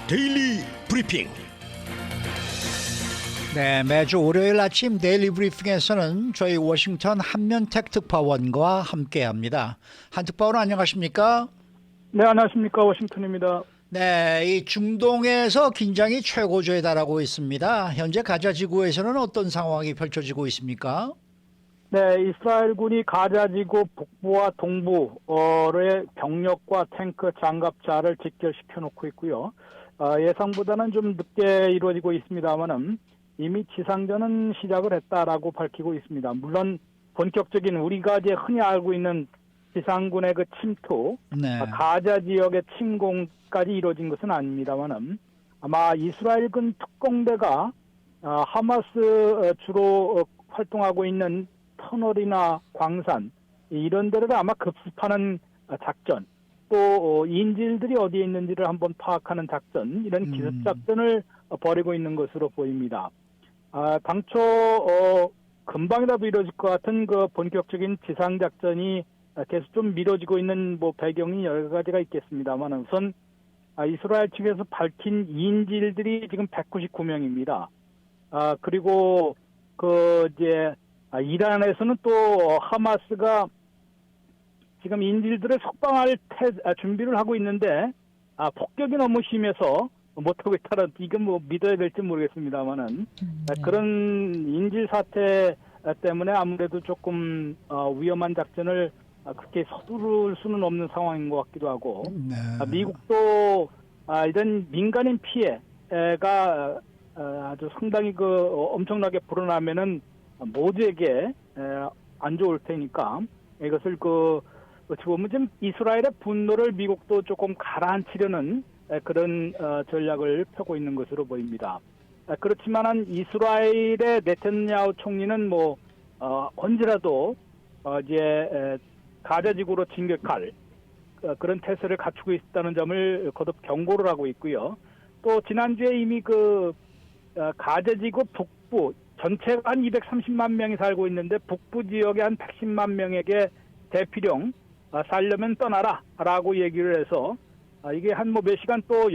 데일리 브리핑. 네, 매주 월요일 아침 데일리 브리핑에서는 저희 워싱턴 한면택 특파원과 함께합니다. 한 특파원 안녕하십니까? 네, 안녕하십니까. 워싱턴입니다. 네, 이 중동에서 긴장이 최고조에 달하고 있습니다. 현재 가자 지구에서는 어떤 상황이 펼쳐지고 있습니까? 네, 이스라엘군이 가자지구 북부와 동부의 병력과 탱크, 장갑차를 직결시켜 놓고 있고요. 예상보다는 좀 늦게 이루어지고 있습니다만은 이미 지상전은 시작을 했다라고 밝히고 있습니다. 물론 본격적인 우리가 이제 흔히 알고 있는 지상군의 그 침투, 네. 가자 지역의 침공까지 이루어진 것은 아닙니다만은 아마 이스라엘군 특공대가 하마스 주로 활동하고 있는 터널이나 광산 이런 데를 아마 급습하는 작전, 또 인질들이 어디에 있는지를 한번 파악하는 작전, 이런 기습 작전을 벌이고 있는 것으로 보입니다. 당초 금방이라도 이루어질 것 같은 그 본격적인 지상 작전이 계속 좀 미뤄지고 있는 뭐 배경이 여러 가지가 있겠습니다만 우선 이스라엘 측에서 밝힌 인질들이 지금 199명입니다. 그리고 이제 이란에서는 또 하마스가 지금 인질들을 석방할 준비를 하고 있는데 폭격이 너무 심해서 못하고 있다는, 이건 뭐 믿어야 될지 모르겠습니다만은 그런 인질 사태 때문에 아무래도 조금 위험한 작전을 그렇게 서두를 수는 없는 상황인 것 같기도 하고, 네. 미국도 이런 민간인 피해가 아주 상당히 엄청나게 불어나면은 모두에게 안 좋을 테니까 이것을 어찌 보면 좀 이스라엘의 분노를 미국도 조금 가라앉히려는 그런 전략을 펴고 있는 것으로 보입니다. 그렇지만은 이스라엘의 네탄야후 총리는 언제라도 이제 가자 지구로 진격할 그런 태세를 갖추고 있다는 점을 거듭 경고를 하고 있고요. 또 지난주에 이미 가자 지구 북부 전체가 한 230만 명이 살고 있는데 북부 지역에 한 110만 명에게 대피령 살려면 떠나라라고 얘기를 해서 이게 한 몇 시간 또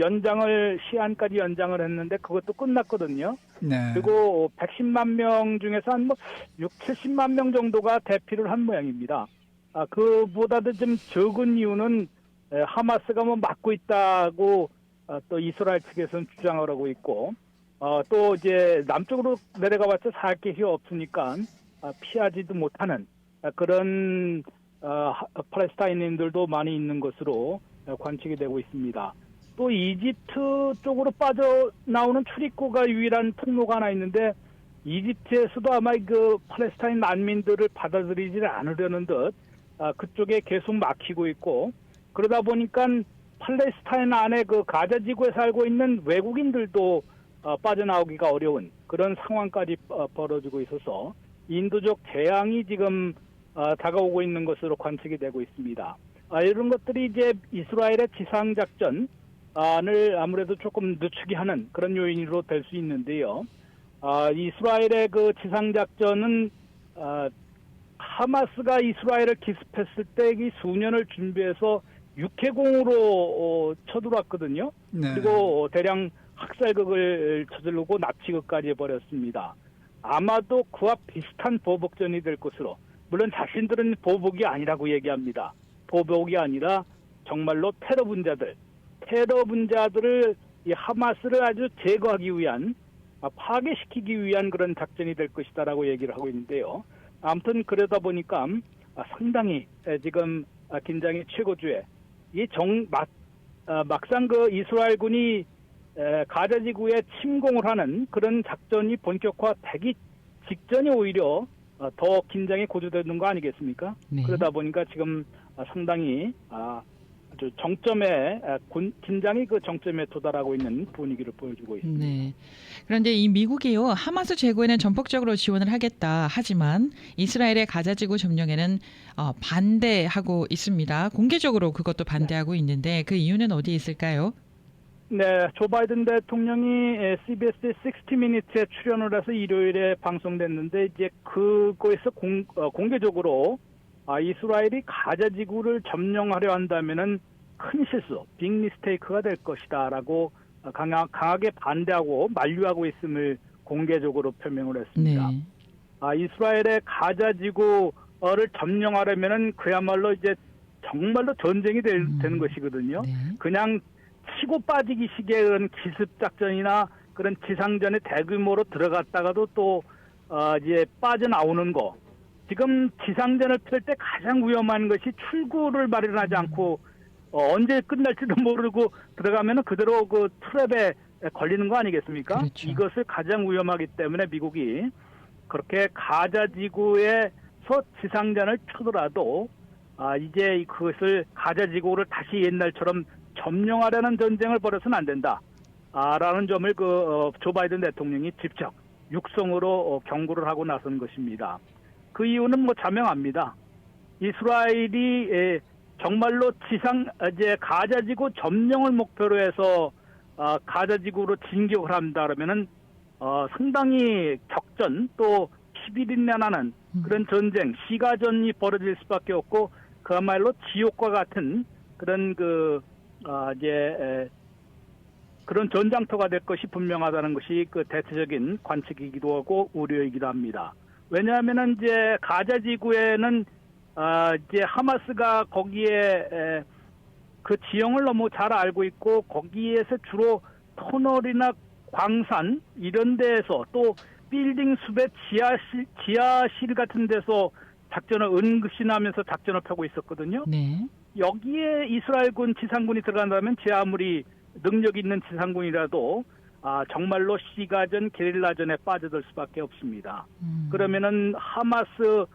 시한까지 연장을 했는데 그것도 끝났거든요. 네. 그리고 110만 명 중에서 한 6, 70만 명 정도가 대피를 한 모양입니다. 그보다도 좀 적은 이유는 하마스가 막고 있다고 또 이스라엘 측에서는 주장을 하고 있고, 또 이제 남쪽으로 내려가봤자 살 것이 없으니까 피하지도 못하는 그런 팔레스타인인들도 많이 있는 것으로 관측이 되고 있습니다. 또 이집트 쪽으로 빠져나오는 출입구가 유일한 통로가 하나 있는데 이집트에서도 아마 팔레스타인 난민들을 받아들이지 않으려는 듯 그쪽에 계속 막히고 있고, 그러다 보니까 팔레스타인 안에 가자 지구에 살고 있는 외국인들도 빠져나오기가 어려운 그런 상황까지 벌어지고 있어서 인도적 재앙이 지금 다가오고 있는 것으로 관측이 되고 있습니다. 이런 것들이 이제 이스라엘의 지상작전을 아무래도 조금 늦추게 하는 그런 요인으로 될 수 있는데요. 이스라엘의 지상작전은 하마스가 이스라엘을 기습했을 때 이 수년을 준비해서 육해공으로 쳐들어왔거든요. 네. 그리고 대량 학살극을 저지르고 납치극까지 해버렸습니다. 아마도 그와 비슷한 보복전이 될 것으로, 물론 자신들은 보복이 아니라고 얘기합니다. 보복이 아니라 정말로 테러 분자들을 이 하마스를 아주 제거하기 위한, 파괴시키기 위한 그런 작전이 될 것이다라고 얘기를 하고 있는데요. 아무튼 그러다 보니까 상당히 지금 긴장이 최고조에 막상 이스라엘군이 가자 지구에 침공을 하는 그런 작전이 본격화되기 직전이 오히려 더 긴장이 고조되는 거 아니겠습니까? 네. 그러다 보니까 지금 상당히 아주 긴장이 정점에 도달하고 있는 분위기를 보여주고 있습니다. 네. 그런데 이 미국이요, 하마스 제거에는 전폭적으로 지원을 하겠다 하지만 이스라엘의 가자지구 점령에는 반대하고 있습니다. 공개적으로 그것도 반대하고 있는데 그 이유는 어디에 있을까요? 네, 조 바이든 대통령이 CBS 60 Minutes에 출연을 해서 일요일에 방송됐는데 이제 그거에서 공개적으로 이스라엘이 가자 지구를 점령하려 한다면은 큰 실수, 빅 미스테이크가 될 것이다라고 강하게 반대하고 만류하고 있음을 공개적으로 표명을 했습니다. 네. 이스라엘의 가자 지구를 점령하려면은 그야말로 이제 정말로 전쟁이 되는 것이거든요. 네. 그냥 치고 빠지기 식의 그런 기습 작전이나 그런 지상전에 대규모로 들어갔다가도 또 이제 빠져나오는 거. 지금 지상전을 펼 때 가장 위험한 것이 출구를 마련하지 않고 언제 끝날지도 모르고 들어가면은 그대로 그 트랩에 걸리는 거 아니겠습니까? 그렇죠. 이것을 가장 위험하기 때문에 미국이 그렇게 가자 지구에서 지상전을 펴더라도 이제 그것을 가자 지구를 다시 옛날처럼 점령하려는 전쟁을 벌여서는 안 된다. 라는 점을 조 바이든 대통령이 직접 육성으로 경고를 하고 나선 것입니다. 그 이유는 뭐 자명합니다. 이스라엘이 정말로 이제 가자지구 점령을 목표로 해서 가자지구로 진격을 한다 그러면은 상당히 격전 또 피비린내 나는 그런 전쟁, 시가전이 벌어질 수밖에 없고 그야말로 지옥과 같은 그런 그런 전장터가 될 것이 분명하다는 것이 그 대체적인 관측이기도 하고 우려이기도 합니다. 왜냐하면은 이제 가자 지구에는 이제 하마스가 거기에 그 지형을 너무 잘 알고 있고 거기에서 주로 터널이나 광산 이런 데에서 또 빌딩 숲의 지하실 같은 데서 작전을 은근시하면서 작전을 펴고 있었거든요. 네. 여기에 이스라엘군 지상군이 들어간다면 제 아무리 능력 있는 지상군이라도 정말로 시가전 게릴라전에 빠져들 수밖에 없습니다. 그러면은 하마스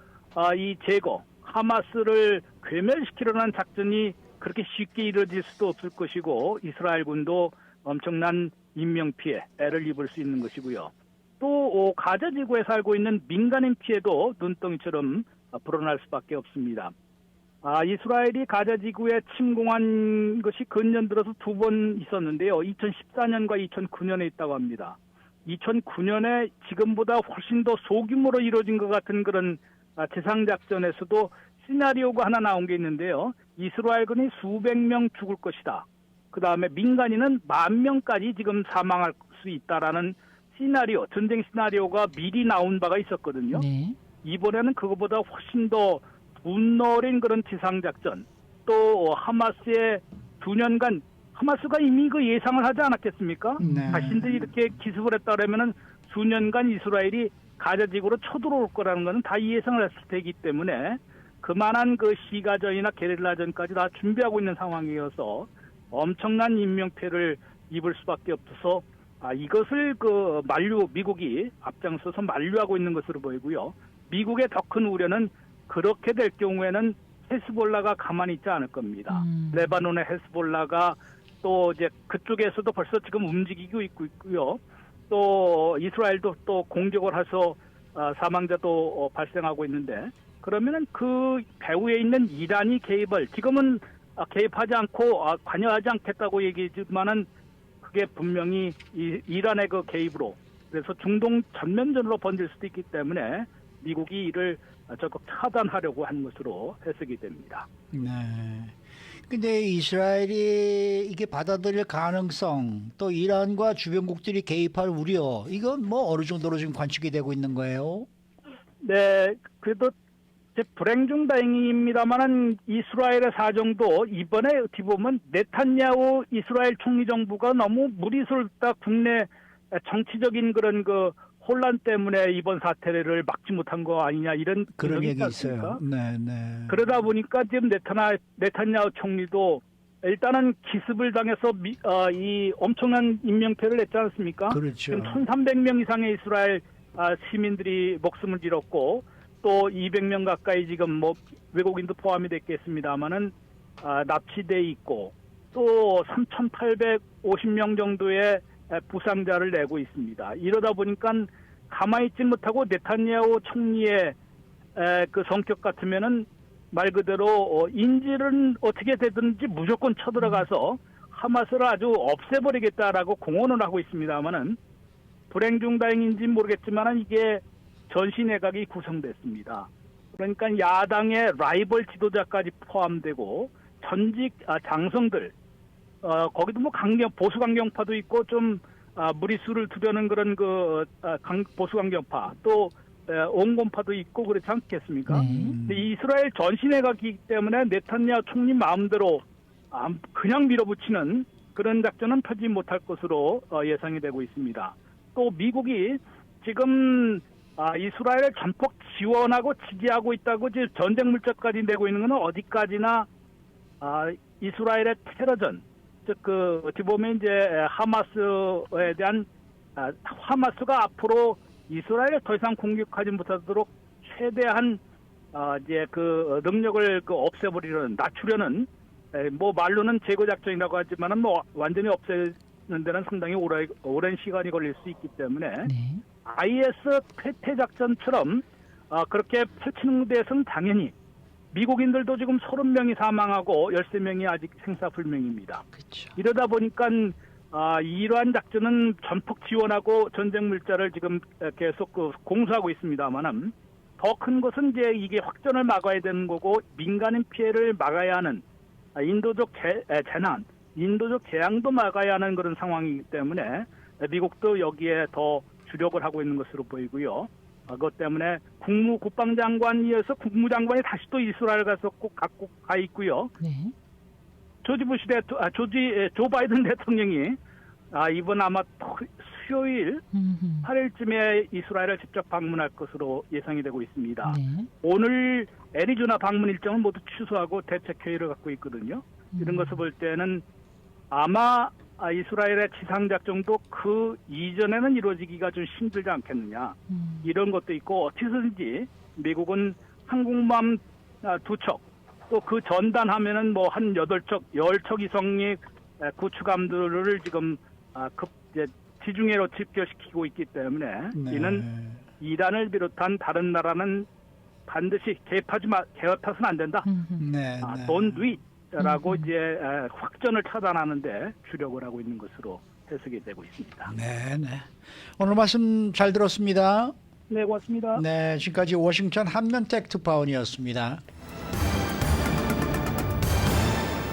이 제거, 하마스를 괴멸시키려는 작전이 그렇게 쉽게 이루어질 수도 없을 것이고 이스라엘군도 엄청난 인명피해를 입을 수 있는 것이고요. 또 가자 지구에 살고 있는 민간인 피해도 눈덩이처럼 불어날 수밖에 없습니다. 이스라엘이 가자 지구에 침공한 것이 근년 들어서 2번 있었는데요. 2014년과 2009년에 있다고 합니다. 2009년에 지금보다 훨씬 더 소규모로 이루어진 것 같은 그런 지상작전에서도 시나리오가 하나 나온 게 있는데요. 이스라엘군이 수백 명 죽을 것이다. 그 다음에 민간인은 10,000명까지 지금 사망할 수 있다라는 시나리오, 전쟁 시나리오가 미리 나온 바가 있었거든요. 네. 이번에는 그것보다 훨씬 더 분노린 그런 지상작전, 또 하마스의 2년간 하마스가 이미 그 예상을 하지 않았겠습니까? 네. 자신들이 이렇게 기습을 했다라면은 수년간 이스라엘이 가자지구로 쳐들어올 거라는 것은 다 예상을 했을 테기 때문에 그만한 그 시가전이나 게릴라전까지 다 준비하고 있는 상황이어서 엄청난 인명피해를 입을 수밖에 없어서 이것을 미국이 앞장서서 만류하고 있는 것으로 보이고요. 미국의 더 큰 우려는 그렇게 될 경우에는 헤스볼라가 가만히 있지 않을 겁니다. 레바논의 헤스볼라가 또 이제 그쪽에서도 벌써 지금 움직이고 있고요. 또 이스라엘도 또 공격을 해서 사망자도 발생하고 있는데 그러면은 그 배후에 있는 이란이 개입을 지금은 개입하지 않고 관여하지 않겠다고 얘기했지만은 그게 분명히 이란의 그 개입으로 그래서 중동 전면전으로 번질 수도 있기 때문에 미국이 이를 적극 차단하려고 한 것으로 해석이 됩니다. 네. 근데 이스라엘이 이게 받아들일 가능성, 또 이란과 주변국들이 개입할 우려, 이건 뭐 어느 정도로 지금 관측이 되고 있는 거예요? 네, 그래도 불행 중 다행입니다만은 이스라엘의 사정도 이번에 어떻게 보면 네탄야후 이스라엘 총리 정부가 너무 무리스럽다 국내 정치적인 그런 혼란 때문에 이번 사태를 막지 못한 거 아니냐 이런 그런 얘기 있었습니까? 있어요. 네, 네. 그러다 보니까 지금 네탄야후 총리도 일단은 기습을 당해서 이 엄청난 인명피해를 했지 않습니까? 그렇죠. 지금 1,300명 이상의 이스라엘 시민들이 목숨을 잃었고 또 200명 가까이 지금 뭐 외국인도 포함이 됐겠습니다만은 납치돼 있고 또 3,850명 정도의 부상자를 내고 있습니다. 이러다 보니까 가만히 있지 못하고 네탄야후 총리의 그 성격 같으면은 말 그대로 인질은 어떻게 되든지 무조건 쳐들어가서 하마스를 아주 없애버리겠다라고 공언을 하고 있습니다만은 불행 중 다행인지는 모르겠지만 이게 전시 내각이 구성됐습니다. 그러니까 야당의 라이벌 지도자까지 포함되고 전직 장성들 거기도 뭐 보수 강경파도 있고 좀 무리수를 두려는 그런 보수 강경파 또 온건파도 있고 그렇지 않겠습니까? 네. 근데 이스라엘 전신에 가기 때문에 네타냐후 총리 마음대로 그냥 밀어붙이는 그런 작전은 펴지 못할 것으로 예상이 되고 있습니다. 또 미국이 지금 이스라엘을 전폭 지원하고 지지하고 있다고 이제 전쟁 물자까지 내고 있는 것은 어디까지나 이스라엘의 테러전, 즉 어떻게 보면 이제 하마스에 대한 하마스가 앞으로 이스라엘을 더 이상 공격하지 못하도록 최대한 이제 능력을 없애버리려는 낮추려는 뭐 말로는 제거 작전이라고 하지만은 뭐 완전히 없애는 데는 상당히 오랜 시간이 걸릴 수 있기 때문에 네. IS 퇴퇴 작전처럼 그렇게 펼치는 데에서는 당연히 미국인들도 지금 30명이 사망하고 13명이 아직 생사불명입니다. 그렇죠. 이러다 보니까 이러한 작전은 전폭 지원하고 전쟁 물자를 지금 계속 공수하고 있습니다만은 더 큰 것은 이제 이게 확전을 막아야 되는 거고 민간인 피해를 막아야 하는 인도적 재난, 인도적 재앙도 막아야 하는 그런 상황이기 때문에 미국도 여기에 더 주력을 하고 있는 것으로 보이고요. 그것 때문에 국방장관이어서 국무장관이 다시 또 이스라엘 가서 꼭 갖고 가 있고요. 네. 조 바이든 대통령이 이번 아마 수요일 8일쯤에 이스라엘을 직접 방문할 것으로 예상이 되고 있습니다. 네. 오늘 애리조나 방문 일정은 모두 취소하고 대책회의를 갖고 있거든요. 이런 것을 볼 때는 아마 이스라엘의 지상작전도 그 이전에는 이루어지기가 좀 힘들지 않겠느냐. 이런 것도 있고 어떻게든지 미국은 항공모함 2척 또 그 전단하면은 뭐 한 8척, 10척 이상의 구축함들을 지금 이제 지중해로 집결시키고 있기 때문에 네. 이는 이란을 비롯한 다른 나라는 반드시 개입해서는 안 된다. 네. Don't do it. 라고 이제 확전을 차단하는데 주력을 하고 있는 것으로 해석이 되고 있습니다. 네, 네. 오늘 말씀 잘 들었습니다. 네, 고맙습니다. 네, 지금까지 워싱턴 한면택 특파원이었습니다.